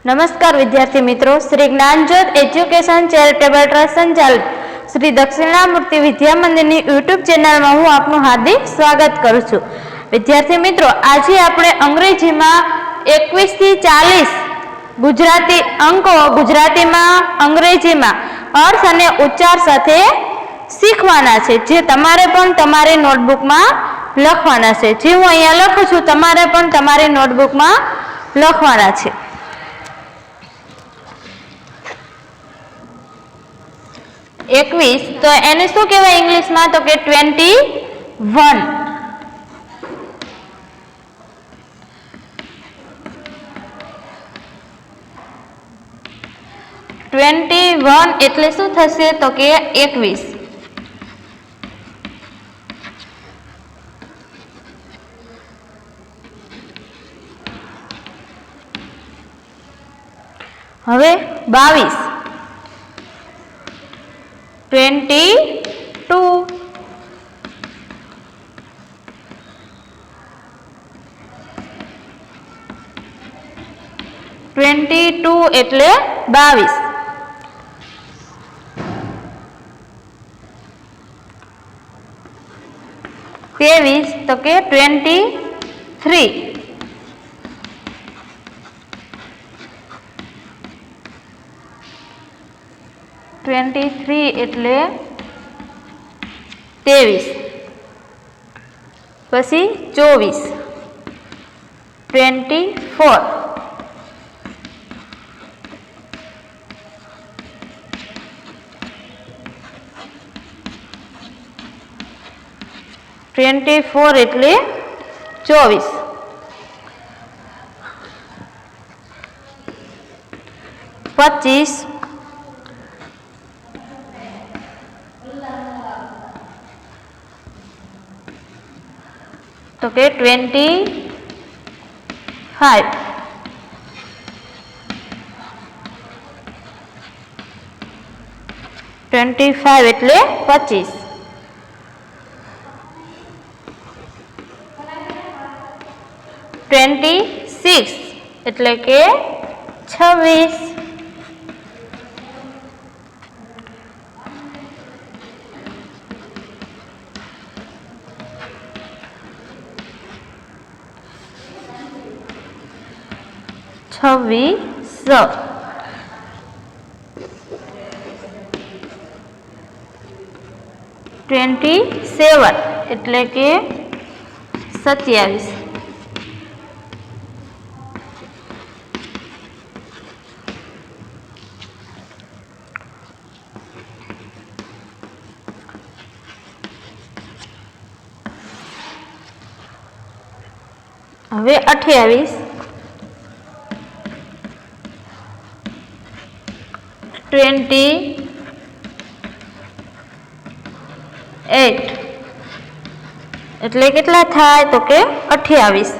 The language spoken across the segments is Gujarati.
नमस्कार विद्यार्थी मित्रों, Shri Dnyanjyot education charitable trust संचालित श्री दक्षिणामूर्ति विद्या मंदिर यूट्यूब चेनल में हूँ आपनु हार्दिक स्वागत करूँ छूं। विद्यार्थी मित्रों, आज आपणे अंग्रेजी में 21 થી 40 गुजराती अंको गुजराती में अंग्रेजी में अर्थ अने उच्चार साथे शीखवाना छे, जे तमारे पण तमारी नोटबुक में लखवाना छे। जे हूँ अहींया लखुं छुं तमारे पण तमारी नोटबुक में लखवाना छे। 21 तो एने शुं कहेवाय इंग्लिश में, तो के 21। 21 એટલે શું થશે, તો કે 21। હવે 22 22 22 એટલે 22। 23 तो के 23। 23 એટલે 23। પછી 24 24। 24 એટલે 24। 25 तो के 25। 25 એટલે 25। 26 એટલે કે 26। 26। 27 એટલે કે 27। હવે 28 28 એટલે કેટલા થાય, તો કે 28।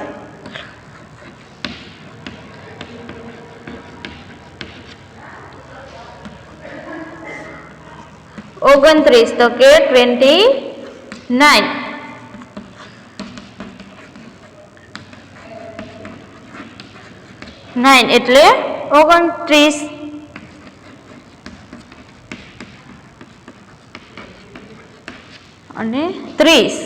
29 તો કે 29। 9 એટલે 29। અને 30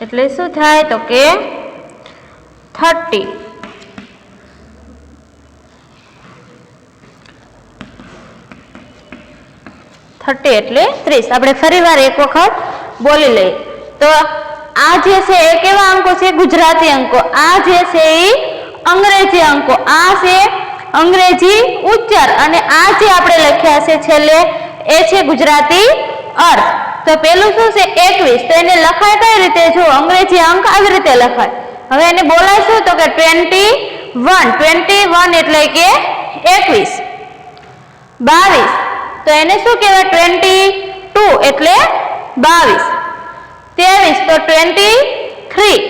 એટલે શું થાય, તો કે 30। 30 એટલે 30। આપણે ફરીવાર એક વખત બોલી લઈએ તો આ જે છે એ કેવા અંકો છે, ગુજરાતી અંકો। આ જે છે એ અંગ્રેજી અંકો, આ છે અંગ્રેજી ઉચ્ચાર, અને આ જે આપણે લખ્યા છે છેલ્લે એ છે ગુજરાતી अर्थ। तो पेलू शू है 21, तो एने लखाय कई रीते, जो अंग्रेजी अंक આવી રીતે લખાય। હવે એને બોલાય શું, તો કે 21 એટલે કે 21। 22 તો એને શું કહેવાય, 22 એટલે 22। 23 તો 23।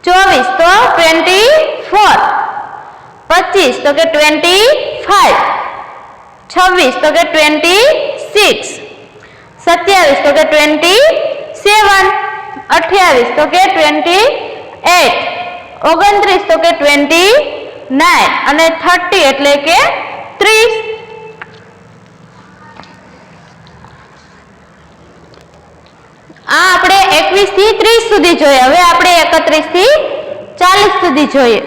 24 તો 24। 25 तो के 25। 26 तो के 26। 27 तो के 27। 28 तो के 28। 29 તો કે 29 અને 30 એટલે કે 30. આ આપણે 21 થી 30 સુધી જોઈએ. હવે આપણે 31 થી 40 સુધી જોઈએ.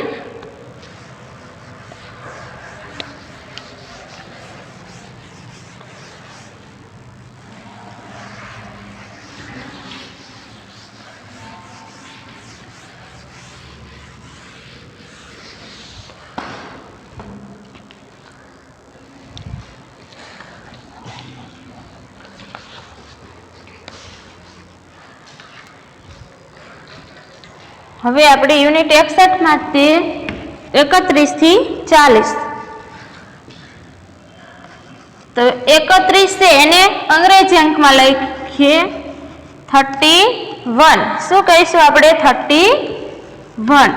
હવે આપણે યુનિટ 61 માંથી 31 થી 40. તો 31 છે એને અંગ્રેજી અંકમાં લખીએ 31. શું કહીશું આપણે? 31.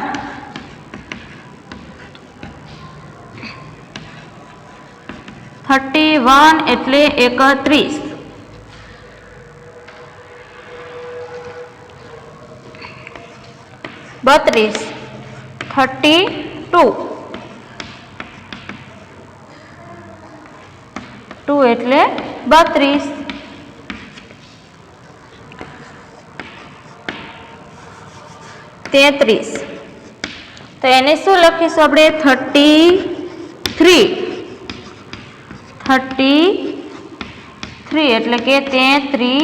31 એટલે 31. 32. 32. 2 એટલે 32. 33. તો એને શું લખીશું આપણે? 33. 33 એટલે કે 33.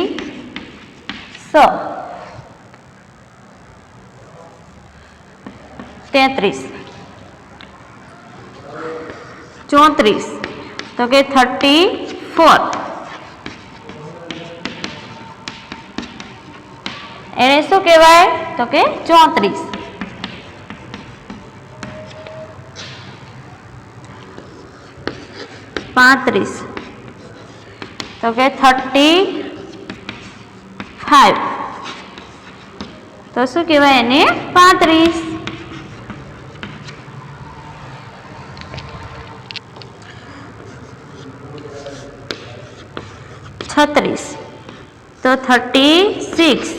33. 34 તો કે 34. એને શું કહેવાય? તો કે 34. 35 તો કે 35. તો શું કહેવાય એને? 35. 36 તો 36.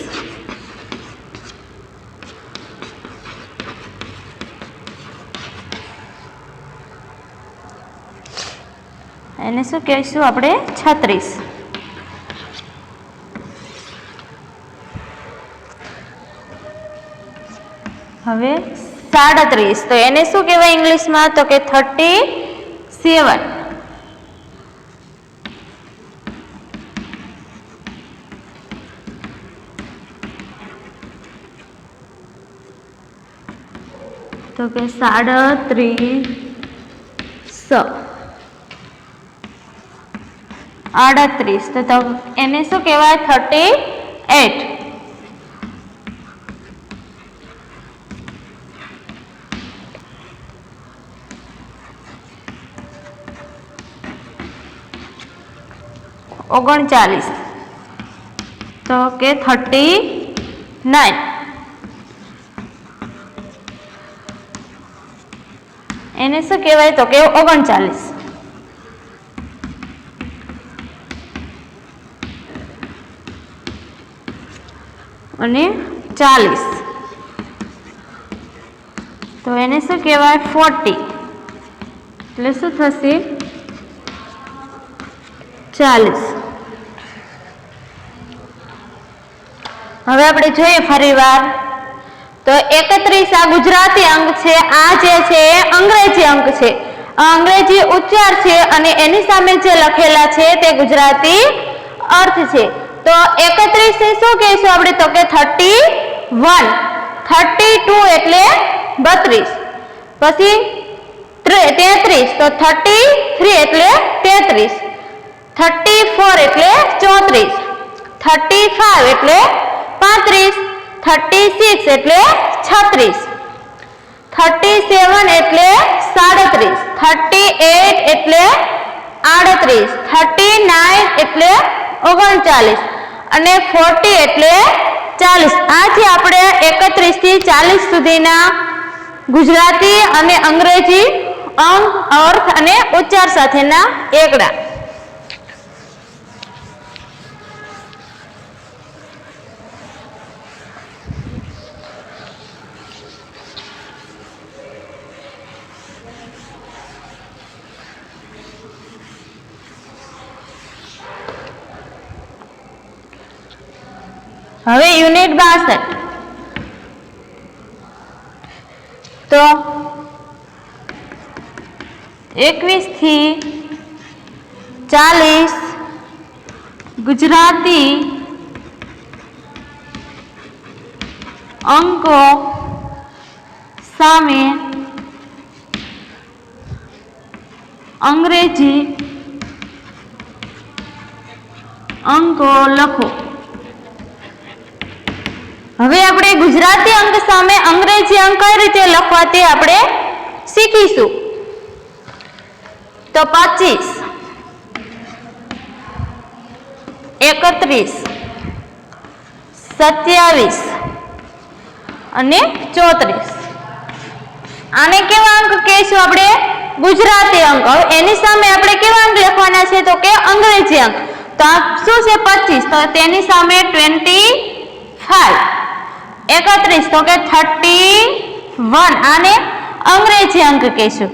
એને શું કહીશું આપણે? 36. હવે 37 તો એને શું કહેવાય ઇંગ્લિશમાં? તો કે 37. તો કે 37. 38 તો એને શું કહેવાય? 38. ઓગણચાલીસ તો કે 39. એને શું કહેવાય? તો કે 39. અને 40 તો એને શું કહેવાય? 40. એટલે શું થશે? 40. હવે આપણે જોઈએ ફરીવાર. તો 31 આ ગુજરાતી અંક છે, આ જે છે એ અંગ્રેજી અંક છે, અંગ્રેજી ઉચ્ચાર છે અને એની સામે જે લખેલા છે તે ગુજરાતી અર્થ છે. તો 31 ને શું કહીશું આપણે? તો કે 31. 32 એટલે 32. પછી 33 તો 33 એટલે 33. 34 એટલે 34. 35 એટલે 35. 36 એટલે 36. 37 એટલે 37. 38 એટલે 38. 39 એટલે 39 અને 40 એટલે 40. આ છે આપણે 31 થી 40 સુધીના ગુજરાતી અને અંગ્રેજી અંક, અર્થ અને ઉચ્ચાર સાથેના એકડા. હવે યુનિટ 62 તો 21 થી 40 ગુજરાતી અંકો સામે અંગ્રેજી અંકો લખો. હવે આપણે ગુજરાતી અંક સામે અંગ્રેજી અંક કઈ રીતે લખવા તે આપણે શીખીશું. તો 25, 31, 27 અને 34. આને કેવા અંક કહીશું આપણે? ગુજરાતી અંક. હવે એની સામે આપણે કેવા અંક લખવાના છે? તો કે અંગ્રેજી અંક. તો આ શું છે? 25, તો તેની સામે 25. 31 તો કે 31. આને અંગ્રેજી અંક કહીશું.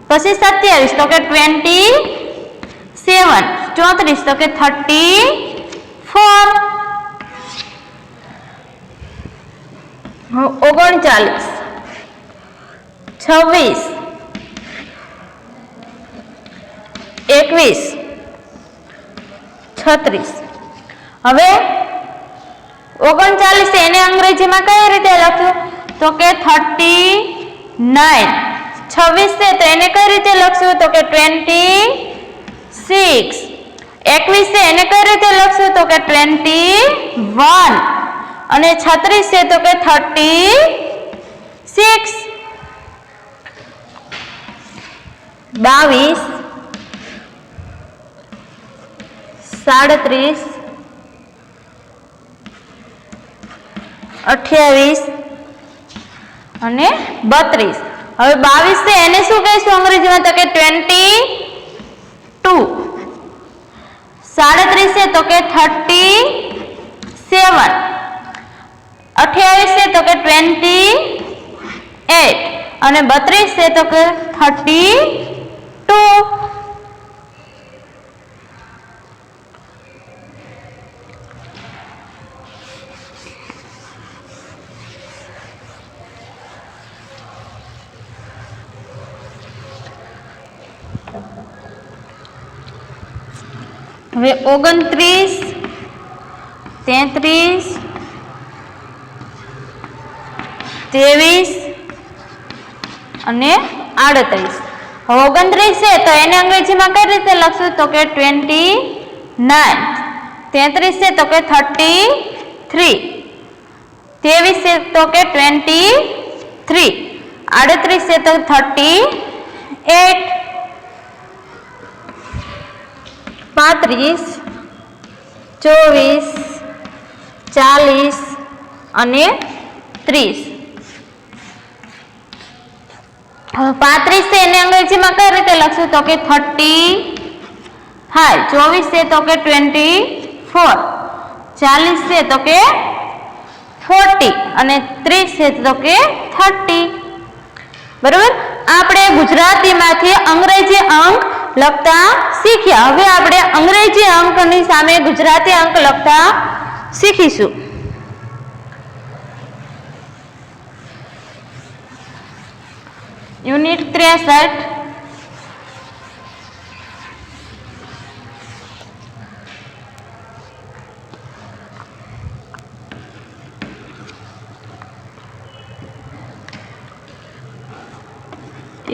પછી 27 તો કે 27. 34 તો કે 34. 39, 26, 21, 36. હવે 39 એને અંગ્રેજીમાં કઈ રીતે લખશું? તો કે 39. 26 છે તો એને કઈ રીતે લખશું? તો કે 26. 21 છે એને કઈ રીતે લખશું? તો કે 21. અને 36 છે તો કે 36. 22, 37, 28 અને 32. હવે 22 છે એને શું કહીશું અંગ્રેજીમાં? તો કે 22. 37 છે તો કે 37. 28 છે તો કે 28 અને 32 છે તો કે 32. હવે 29, 33, 23 અને 38. હવે 29 છે તો એને અંગ્રેજીમાં કઈ રીતે લખશું? તો કે 29. 33 છે તો કે 33. 23 છે તો કે 23. 38 છે તો 38. 35, 24, 40 અને 30. હવે 35 છે એને અંગ્રેજીમાં કઈ રીતે લખશું? તો કે 35. 24 છે તો કે 24. 40 છે તો કે 40 અને 30 છે તો કે 30. બરોબર. આપણે ગુજરાતીમાંથી અંગ્રેજી અંક લખતા શીખ્યા. હવે આપણે અંગ્રેજી અંકની સામે ગુજરાતી અંક લખતા શીખીશું. યુનિટ 63.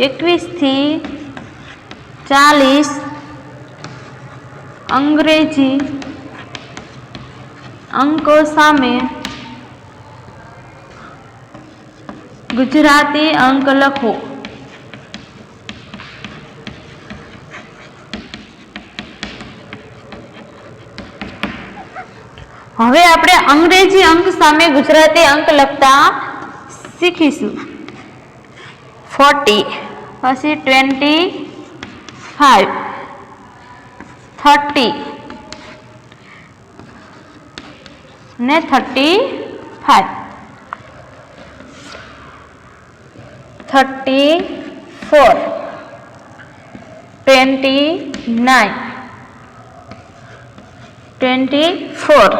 એકવીસ થી 40 અંગ્રેજી અંકો સામે ગુજરાતી અંક લખો. હવે આપણે અંગ્રેજી અંક સામે ગુજરાતી અંક લખતા શીખીશું. 40 પછી 25, 30 ને 35, 34, 29, 24,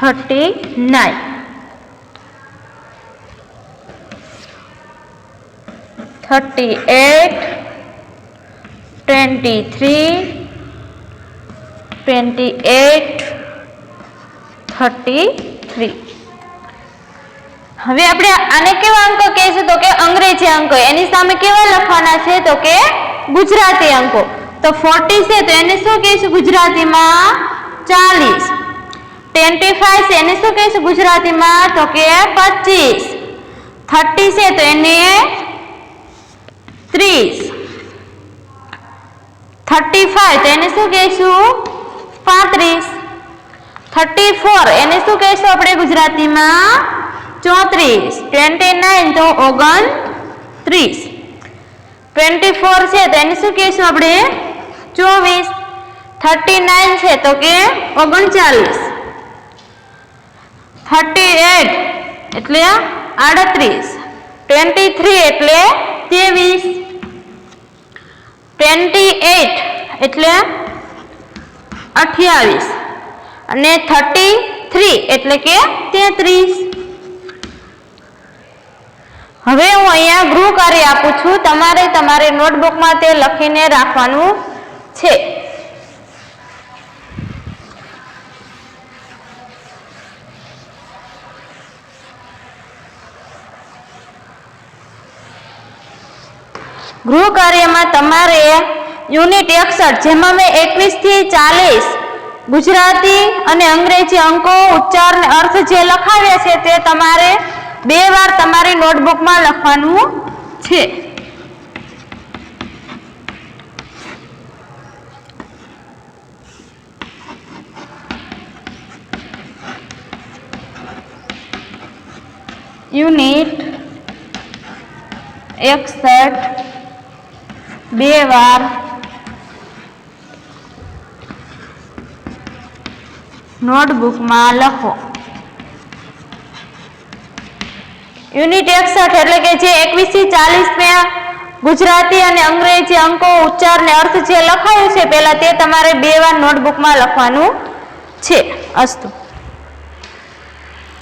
39 38 23 28 33 હવે આપણે આને કેવા અંકો કહીશું તો કે અંગ્રેજી અંકો એની સામે કેવા લખવાના છે તો કે ગુજરાતી અંકો તો 40 છે તો એને શું કહીશું ગુજરાતીમાં 40 25 છે એને શું કહીશું ગુજરાતીમાં તો કે 25 30 છે તો એને 30 35 તો એને શું કહીશું 35 34 એને શું કહીશું આપણે ગુજરાતીમાં 34 29 તો 29 24 છે તો એને શું કહીશું આપણે 24 39 છે તો કે 39 38 એટલે 38 23 એટલે 23 28 એટલે 28 અને 33 એટલે કે 33 હવે હું અહીંયા ગૃહ કાર્ય આપું છું તમારે તમારી નોટબુકમાં તે લખીને રાખવાનું છે ગૃહ કાર્યમાં તમારે યુનિટ 61 જેમાં મેં 21 થી 40 ગુજરાતી અને અંગ્રેજી અંકો ઉચ્ચાર અને અર્થ જે લખાવ્યા છે તે તમારે 2 વાર તમારી નોટબુકમાં લખવાનું છે યુનિટ 61 2 વાર નોટબુકમાં લખો યુનિટ 61 એટલે કે જે 21 થી 40 में ગુજરાતી અને અંગ્રેજી અંકો ઉચ્ચાર અને અર્થ જે લખાયું છે પહેલા તે તમારે 2 વાર નોટબુકમાં લખવાનું છે અસ્તુ